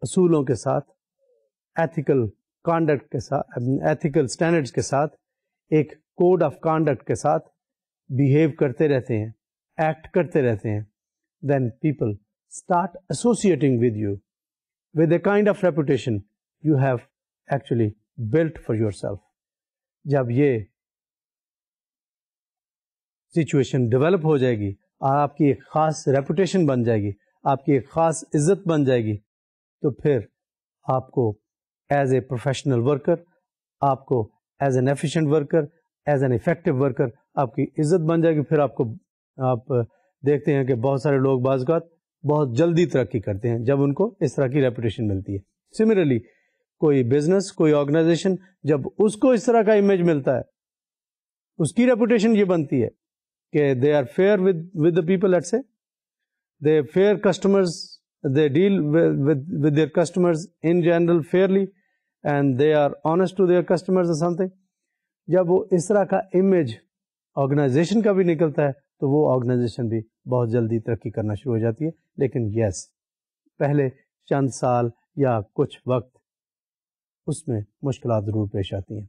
اصولوں کے ساتھ، ایتھیکل کانڈکٹ کے ساتھ، ایتھیکل اسٹینڈرڈس کے ساتھ، ایک کوڈ آف کانڈکٹ کے ساتھ بیہیو کرتے رہتے ہیں، ایکٹ کرتے رہتے ہیں، then people start associating with you with a kind of reputation you have actually built for yourself. جب یہ سچویشن ڈیولپ ہو جائے گی، آپ کی ایک خاص ریپوٹیشن بن جائے گی، آپ کی ایک خاص عزت بن جائے گی، تو پھر آپ کو ایز اے پروفیشنل ورکر، آپ کو as an efficient worker, as an effective worker, آپ کی عزت بن جائے گی. پھر آپ دیکھتے ہیں کہ بہت سارے لوگ بعض اوقات بہت جلدی ترقی کرتے ہیں جب ان کو اس طرح کی ریپوٹیشن ملتی ہے. سملرلی کوئی بزنس، کوئی آرگنائزیشن جب اس کو اس طرح کا امیج ملتا ہے، اس کی ریپوٹیشن یہ بنتی ہے کہ they are fair with the people. Let's say they fair customers, they deal with their customers in general fairly and they are honest to their customers or something. جب وہ اس طرح کا امیج آرگنائزیشن کا بھی نکلتا ہے تو وہ آرگنائزیشن بھی بہت جلدی ترقی کرنا شروع ہو جاتی ہے. لیکن یس، پہلے چند سال یا کچھ وقت اس میں مشکلات ضرور پیش آتی ہیں،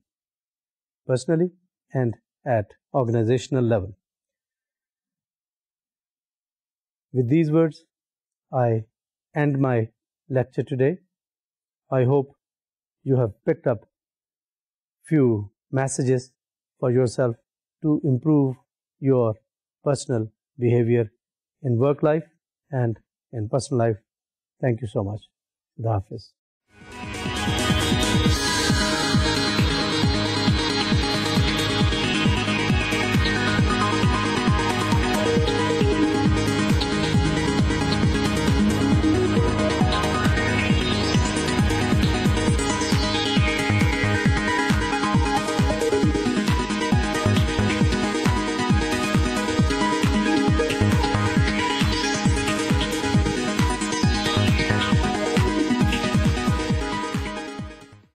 personally and at organisational level. With these words, I end my lecture today. I hope you have picked up few messages for yourself to improve your personal behavior in work life and in personal life. Thank you so much. Khuda Hafiz.